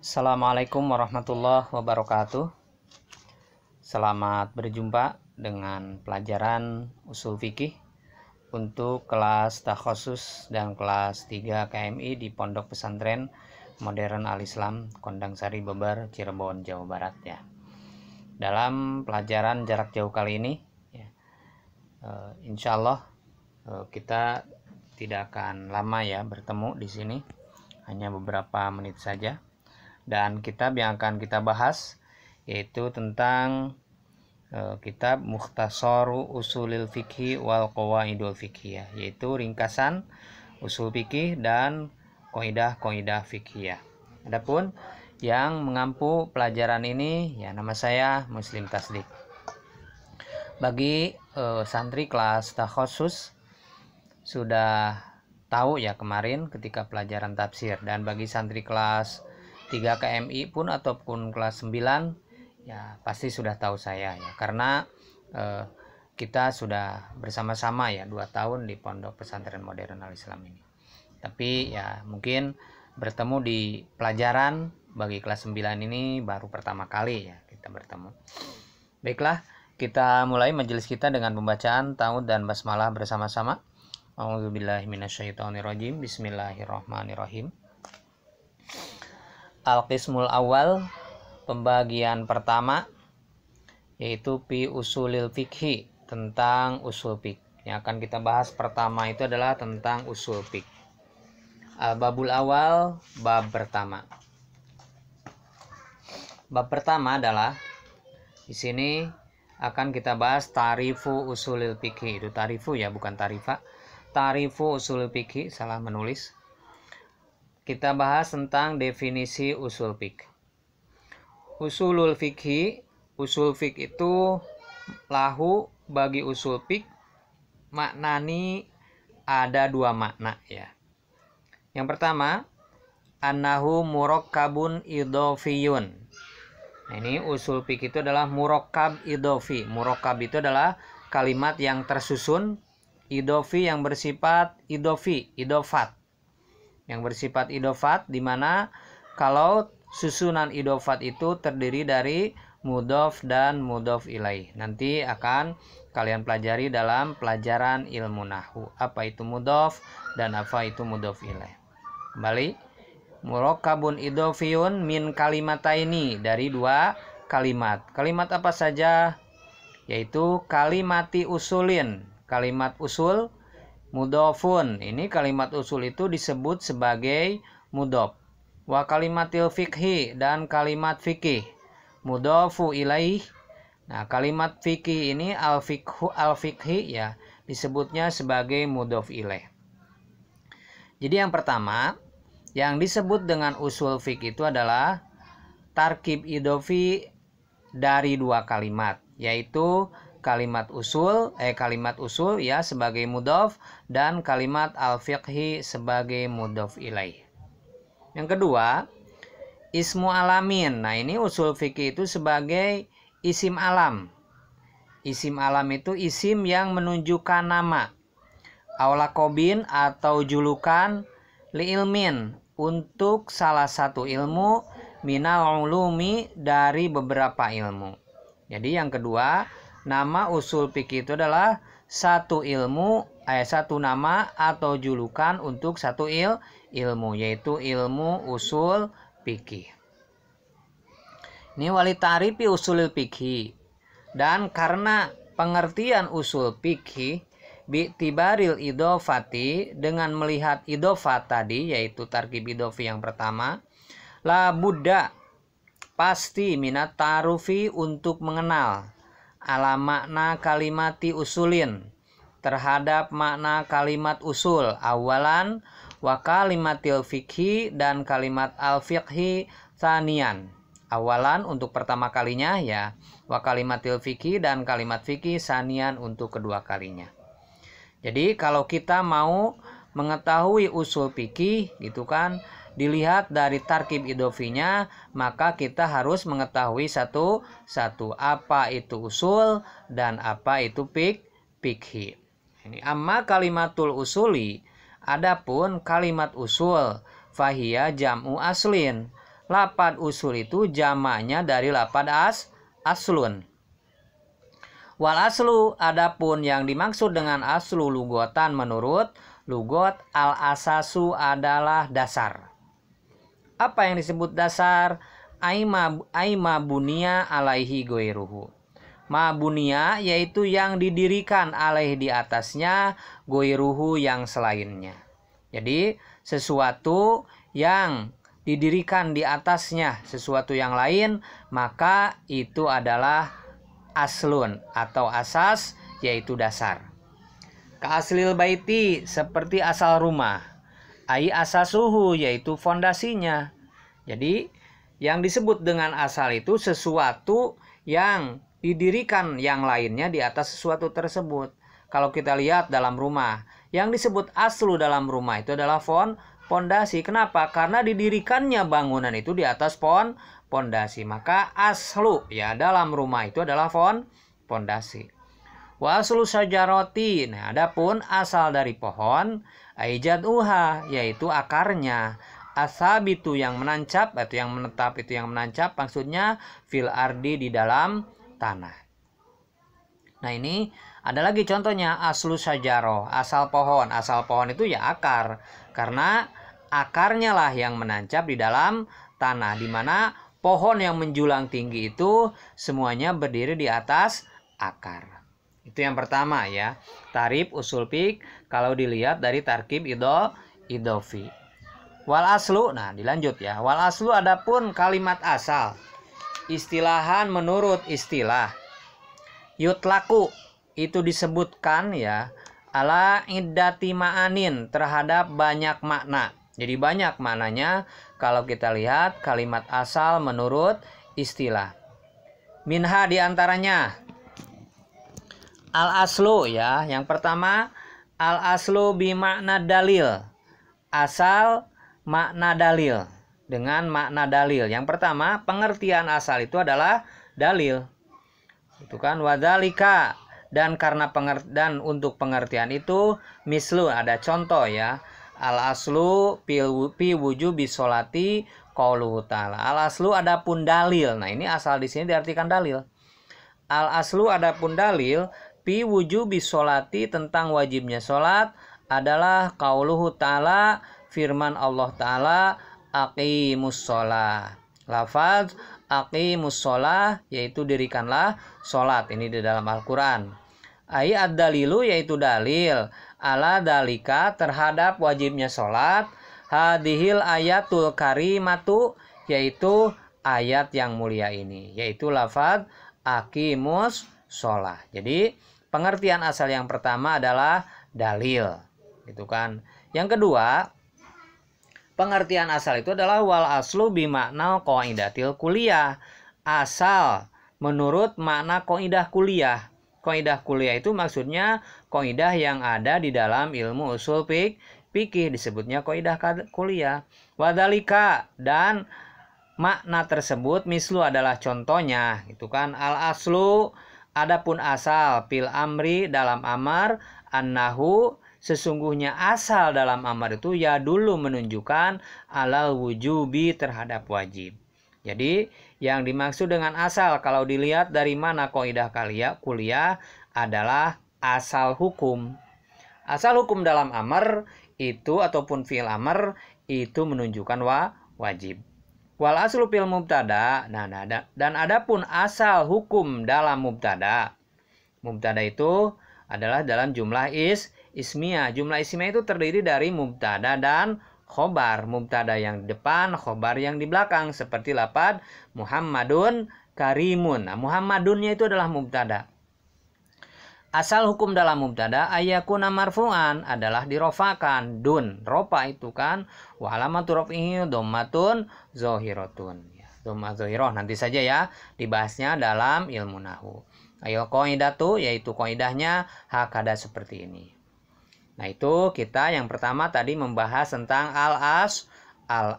Assalamualaikum warahmatullahi wabarakatuh. Selamat berjumpa dengan pelajaran usul fikih untuk kelas takhusus dan kelas 3 KMI di Pondok Pesantren Modern Al-Islam Kondangsari Beber, Cirebon, Jawa Barat ya. Dalam pelajaran jarak jauh kali ini ya, insya Allah kita tidak akan lama ya bertemu di sini, hanya beberapa menit saja. Dan kitab yang akan kita bahas yaitu tentang kitab Mukhtasaru Usulil Fikhi wal Qawaidul Fikhiyah, yaitu ringkasan usul fikih dan kaidah-kaidah fikhiyah. Adapun yang mengampu pelajaran ini ya, nama saya Muslim Tasdik. Bagi santri kelas takhusus sudah tahu ya kemarin ketika pelajaran tafsir, dan bagi santri kelas 3 KMI pun ataupun kelas 9 ya pasti sudah tahu saya ya, karena kita sudah bersama-sama ya 2 tahun di Pondok Pesantren Modern Al-Islam ini. Tapi ya mungkin bertemu di pelajaran bagi kelas 9 ini baru pertama kali ya kita bertemu. Baiklah, kita mulai majelis kita dengan pembacaan ta'awudz dan basmalah bersama-sama. A'udzubillahi minasyaitonirrajim. Bismillahirrahmanirrahim. Al-Qismul Awal, pembagian pertama, yaitu fi usulil fikhi, tentang usul fik. Yang akan kita bahas pertama itu adalah tentang usul fik. Al-Babul Awal, bab pertama. Bab pertama adalah di sini akan kita bahas ta'rifu usulil fikhi. Itu ta'rifu ya, bukan ta'rifa. Ta'rifu usulil fikhi, salah menulis. Kita bahas tentang definisi usul fik. Usulul fikhi, usul fik itu lahu bagi usul fik maknani ada 2 makna ya. Yang pertama, annahu murakkabun idhofiyun. Nah, ini usul fik itu adalah murakkab idhofi. Murakkab itu adalah kalimat yang tersusun, idhofi yang bersifat idhofi, idhofat. Yang bersifat idhofat, di mana kalau susunan idhofat itu terdiri dari mudhof dan mudhof ilaih. Nanti akan kalian pelajari dalam pelajaran ilmu nahwu, apa itu mudhof dan apa itu mudhof ilaih. Kembali, murakkabun idhofiyun min kalimataini, dari 2 kalimat. Kalimat apa saja? Yaitu kalimati usulin, kalimat usul. Mudhofun, ini kalimat usul itu disebut sebagai mudhof. Wa kalimatil fikhi, dan kalimat fikih. Mudhofu ilaih. Nah, kalimat fikih ini al-fikhi ya, disebutnya sebagai mudhof ilaih. Jadi yang pertama, yang disebut dengan usul fikih itu adalah tarkib idhofi dari 2 kalimat, yaitu kalimat usul ya sebagai mudhof, dan kalimat al-fiqhi sebagai mudhof ilaih. Yang kedua, ismu alamin. Nah, ini usul fikih itu sebagai isim alam. Isim alam itu isim yang menunjukkan nama. Aulakobin atau julukan, li ilmin, untuk salah satu ilmu, minal ulumi, dari beberapa ilmu. Jadi yang kedua, nama usul fikih itu adalah satu ilmu, satu nama atau julukan untuk satu ilmu, yaitu ilmu usul fikih. Ini wali ta'rifi usulil fikih. Dan karena pengertian usul fikih bi'tibaril idhofati, dengan melihat idhofat tadi, yaitu tarkib idhofi yang pertama, la budda, pasti, minat ta'rufi, untuk mengenal, ala makna kalimati usulin, terhadap makna kalimat usul, awalan, wa kalimatil fikhi, dan kalimat al-fikhi tsanian. Awalan untuk pertama kalinya ya, wa kalimatil fikhi, dan kalimat fikhi tsanian untuk kedua kalinya. Jadi kalau kita mau mengetahui usul fikih gitu kan, dilihat dari tarkib idhofinya, maka kita harus mengetahui satu-satu apa itu usul dan apa itu fikhi. Ini amma kalimatul usuli, adapun kalimat usul, fahiya jam'u aslin, Lapad usul itu jamaknya dari lapad aslun. Wal aslu, adapun yang dimaksud dengan aslu lugotan menurut lugot, al asasu adalah dasar. Apa yang disebut dasar? Aima bunia alaihi goiruhu. Ma bunia yaitu yang didirikan alaih di atasnya, goiruhu yang selainnya. Jadi sesuatu yang didirikan di atasnya sesuatu yang lain, maka itu adalah aslun atau asas, yaitu dasar. Ka aslil baiti, seperti asal rumah. Ai asasuhu, yaitu fondasinya. Jadi yang disebut dengan asal itu sesuatu yang didirikan yang lainnya di atas sesuatu tersebut. Kalau kita lihat dalam rumah, yang disebut aslu dalam rumah itu adalah fondasi. Kenapa? Karena didirikannya bangunan itu di atas pondasi. Maka aslu ya dalam rumah itu adalah fondasi. Wa aslu syajaroti, nah adapun asal dari pohon, aijaduha, yaitu akarnya. Asabitu yang menancap atau yang menetap, itu yang menancap maksudnya fil ardi, di dalam tanah. Nah ini ada lagi contohnya, aslu syajaro, asal pohon. Asal pohon itu ya akar, karena akarnya lah yang menancap di dalam tanah, di mana pohon yang menjulang tinggi itu semuanya berdiri di atas akar. Itu yang pertama ya, tarif usul fiqh kalau dilihat dari tarkib idofi. Wal aslu, nah dilanjut ya. Wal aslu, adapun kalimat asal, istilahan menurut istilah. Yutlaku, itu disebutkan ya, ala iddati ma'anin, terhadap banyak makna. Jadi banyak maknanya kalau kita lihat kalimat asal menurut istilah. Minha diantaranya al aslu ya. Yang pertama, al aslu bimakna dalil. Asal makna dalil, dengan makna dalil. Yang pertama, pengertian asal itu adalah dalil. Itu kan wadzalika, dan karena dan untuk pengertian itu mislu, ada contoh ya. Al aslu fi wujubi sholati qauluhu ta'ala. Al aslu adapun dalil. Nah, ini asal di sini diartikan dalil. Al aslu adapun dalil fi wujubi sholati, tentang wajibnya sholat, adalah qauluhu ta'ala, firman Allah Ta'ala, aqimus sholah. Lafaz aqimus sholah, yaitu dirikanlah sholat. Ini di dalam Al-Quran. Ai ad-dalilu, yaitu dalil, ala dalika, terhadap wajibnya sholat. Hadihil ayatul karimatu, yaitu ayat yang mulia ini, yaitu lafaz aqimus sholah. Jadi pengertian asal yang pertama adalah dalil, gitu kan. Yang kedua, pengertian asal itu adalah wal aslu bimakna qaidatil kuliah. Asal menurut makna qaidah kuliah. Qaidah kuliah itu maksudnya qaidah yang ada di dalam ilmu usul fikih, disebutnya qaidah kuliah. Wadzalika, dan makna tersebut mislu adalah contohnya, itu kan. Al aslu, adapun asal, fil amri, dalam amar, annahu, sesungguhnya asal dalam amar itu ya dulu menunjukkan alal wujubi, terhadap wajib. Jadi yang dimaksud dengan asal kalau dilihat dari mana kaidah kuliah adalah asal hukum. Asal hukum dalam amar itu ataupun fi'il amar itu menunjukkan wajib. Wal aslu fil mubtada, dan adapun asal hukum dalam mubtada. Mubtada itu adalah dalam jumlah ismiyah. Jumlah ismiyah itu terdiri dari mubtada dan khobar. Mubtada yang di depan, khobar yang di belakang. Seperti lapad Muhammadun karimun. Nah, Muhammadunnya itu adalah mubtada. Asal hukum dalam mubtada ayakuna marfu'an, adalah dirofakan. Dun, rofa itu kan. Wa alamatu raf'ihi dhammatun zohiratun. Dhammah zohiroh nanti saja ya, dibahasnya dalam ilmu nahwu. Ayo qaidatu, yaitu qaidahnya hakada, seperti ini. Nah, itu kita yang pertama tadi membahas tentang al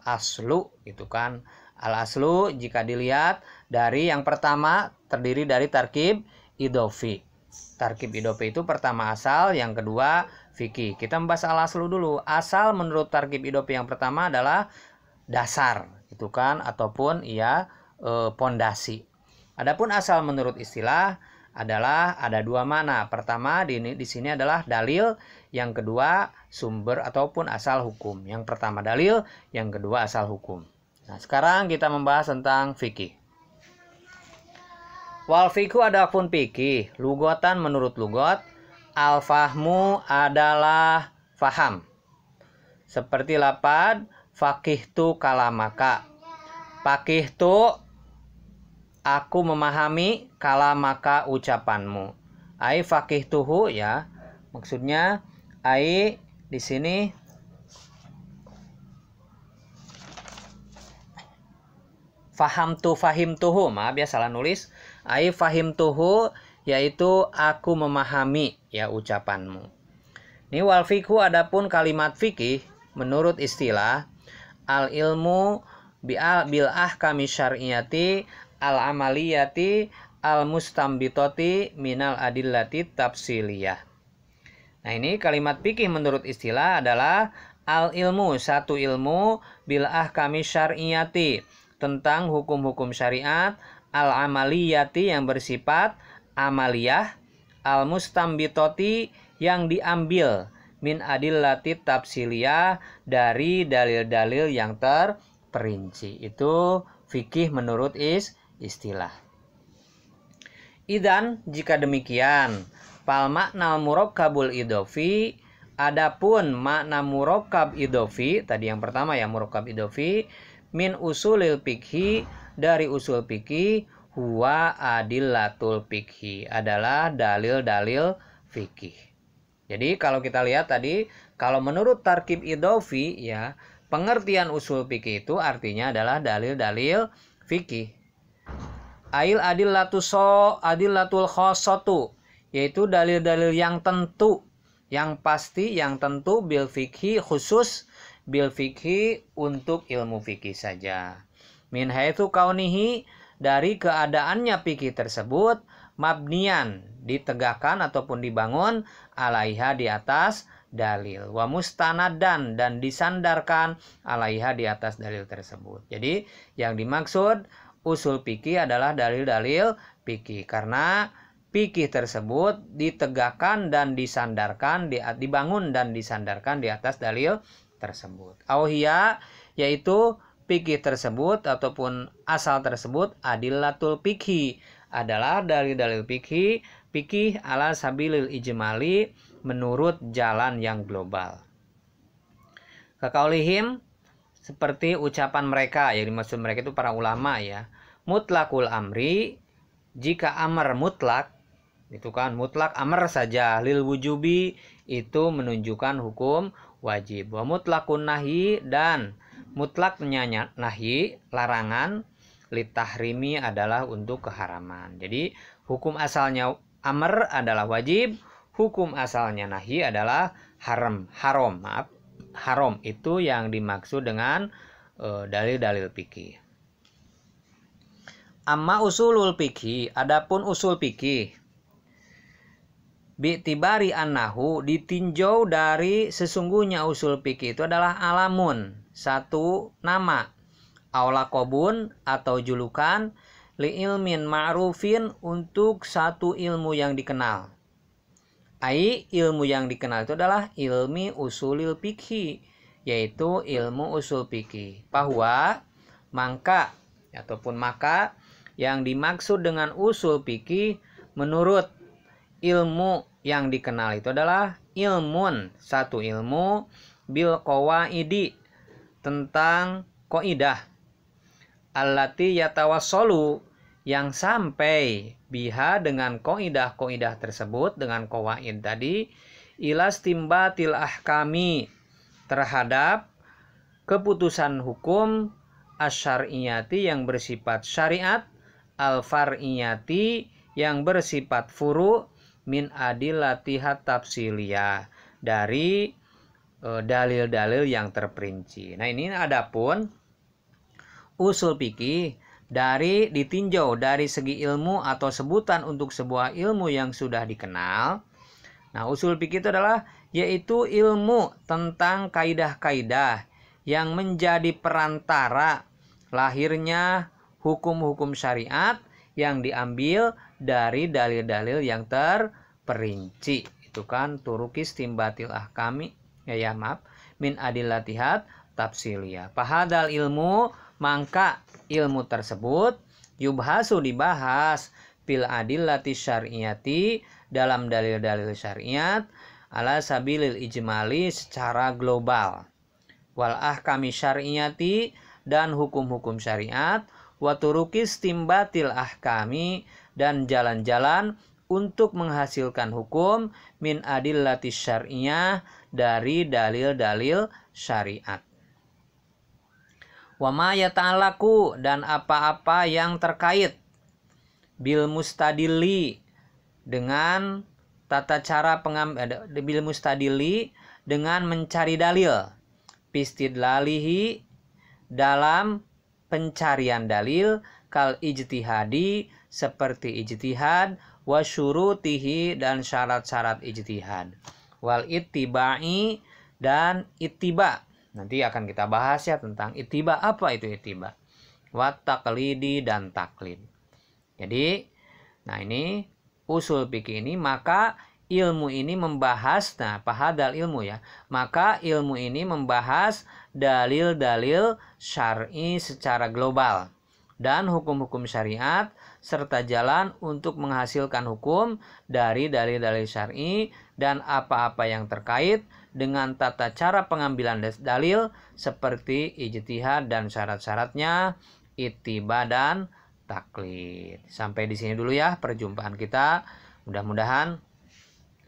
aslu, itu kan. Al aslu jika dilihat dari yang pertama terdiri dari tarkib idofi. Tarkib idofi itu pertama asal, yang kedua fikih. Kita membahas al aslu dulu. Asal menurut tarkib idofi yang pertama adalah dasar, itu kan, ataupun ia pondasi. Adapun asal menurut istilah adalah ada dua makna. Pertama di sini adalah dalil, yang kedua sumber ataupun asal hukum. Yang pertama dalil, yang kedua asal hukum. Nah, sekarang kita membahas tentang fikih. Wal fikhu adapun fikih, lugotan menurut lugot, al fahmu adalah faham. Seperti lapad faqihtu kalamaka. Faqihtu, aku memahami, kalamaka, ucapanmu. Ai faqihtuhu, ya. Maksudnya ai di sini fahimtuhu, maaf ya salah nulis. Ai fahimtuhu, yaitu aku memahami, ya, ucapanmu. Ini wal fikhu adapun kalimat fikih menurut istilah al ilmu bil ahkami syar'iyati al amaliyati al mustambitoti minal adillati tafsiliyah. Nah, ini kalimat fikih menurut istilah adalah al ilmu, satu ilmu, bil ahkami syar'iyati, tentang hukum-hukum syariat, al amaliyati, yang bersifat amaliyah, al mustambitoti, yang diambil, min adillati tafsiliyah, dari dalil-dalil yang terperinci. Itu fikih menurut istilah. Idan, jika demikian, fal makna murakkabul idofi, adapun makna murakkab idofi, tadi yang pertama ya, murakkab idofi, min usulil fikhi, dari usul fikih, huwa adillatul fikhi, adalah dalil-dalil fikih. Jadi kalau kita lihat tadi, kalau menurut tarkib idofi, ya, pengertian usul fikih itu artinya adalah dalil-dalil fikih. Ail adillatul khosotu, yaitu dalil-dalil yang tentu, yang pasti, yang tentu, bil fikhi, khusus bil fikhi, untuk ilmu fikih saja. Min haitsu kaunihi, dari keadaannya fikih tersebut, mabnian, ditegakkan ataupun dibangun, alaiha, di atas dalil, wa mustanadan, dan disandarkan, alaiha, di atas dalil tersebut. Jadi yang dimaksud usul fikih adalah dalil-dalil fikih, karena fikih tersebut ditegakkan dan disandarkan, dibangun dan disandarkan di atas dalil tersebut. Auhiya, yaitu fikih tersebut ataupun asal tersebut, adillatul fikhi, adalah dalil-dalil fikih ala sabilil ijmali, menurut jalan yang global. Kakaulihim, seperti ucapan mereka, yang dimaksud mereka itu para ulama, ya. Mutlakul amri, jika amr mutlak, itu kan mutlak amr saja, lil wujubi, itu menunjukkan hukum wajib. Wa mutlakun nahi, dan mutlaknya nahi, larangan, litahrimi, adalah untuk keharaman. Jadi hukum asalnya amr adalah wajib, hukum asalnya nahi adalah haram. Haram itu yang dimaksud dengan dalil-dalil fikih. Amma usulul fikih, adapun usul fikih, bi'tibari annahu, ditinjau dari sesungguhnya usul fikih itu adalah alamun, satu nama, aulakobun, atau julukan, li ilmin ma'rufin, untuk satu ilmu yang dikenal. Ai, ilmu yang dikenal itu adalah ilmi usulil fikih, yaitu ilmu usul fikih. Bahwa maka yang dimaksud dengan usul fikih menurut ilmu yang dikenal itu adalah ilmun, satu ilmu, bil qawaidi, tentang kaidah, allati yatawassalu, yang sampai biha, dengan kaidah-kaidah tersebut, dengan qawaid tadi, ilastimbatil ahkami, terhadap keputusan hukum, asyariyati, yang bersifat syariat, al-far'iyati, yang bersifat furu, min adillatiha tafsiliyah, dari dalil-dalil yang terperinci. Nah, ini adapun usul fikih ditinjau dari segi ilmu atau sebutan untuk sebuah ilmu yang sudah dikenal. Nah, usul fikih itu adalah yaitu ilmu tentang kaidah-kaidah yang menjadi perantara lahirnya hukum-hukum syariat yang diambil dari dalil-dalil yang terperinci. Itu kan turukis timbatil ahkami min adillatihat tafsiliyah. Fahadal ilmu, maka ilmu tersebut yubhasu dibahas fil adillati syar'iyati, dalam dalil-dalil syariat, ala sabilil ijmali, secara global, wal ahkami syar'iyati, dan hukum-hukum syariat, wa turukis timbatil ahkami, dan jalan-jalan untuk menghasilkan hukum, min adillati syar'iyah, dari dalil-dalil syariat. Wa ma yata'alaku, dan apa-apa yang terkait, bil mustadili, dengan tata cara bil mustadili, dengan mencari dalil, pistidlalihi, dalam pencarian dalil, kal ijtihadi, seperti ijtihad, wa syurutihi, dan syarat-syarat ijtihad, wal ittiba'i, dan ittiba. Nanti akan kita bahas ya tentang ittiba. Apa itu ittiba? Wa taqlidi, dan taklid. Jadi, nah ini usul fikih ini, maka ilmu ini membahas, nah fahadal ilmu ya, maka ilmu ini membahas dalil-dalil syar'i secara global dan hukum-hukum syariat, serta jalan untuk menghasilkan hukum dari dalil-dalil syar'i dan apa-apa yang terkait dengan tata cara pengambilan dalil seperti ijtihad dan syarat-syaratnya, ittiba dan taklid. Sampai di sini dulu ya perjumpaan kita. Mudah-mudahan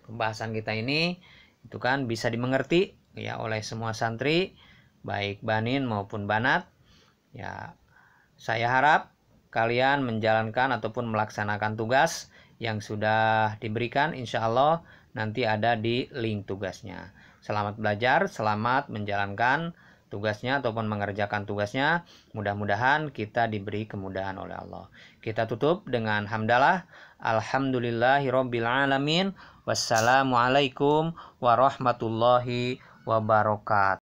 pembahasan kita ini itu kan bisa dimengerti ya oleh semua santri, baik banin maupun banat. Ya, saya harap kalian menjalankan ataupun melaksanakan tugas yang sudah diberikan. Insya Allah nanti ada di link tugasnya. Selamat belajar, selamat menjalankan tugasnya ataupun mengerjakan tugasnya. Mudah-mudahan kita diberi kemudahan oleh Allah. Kita tutup dengan hamdalah. Alhamdulillahirabbil alamin. Wassalamualaikum warahmatullahi wabarakatuh.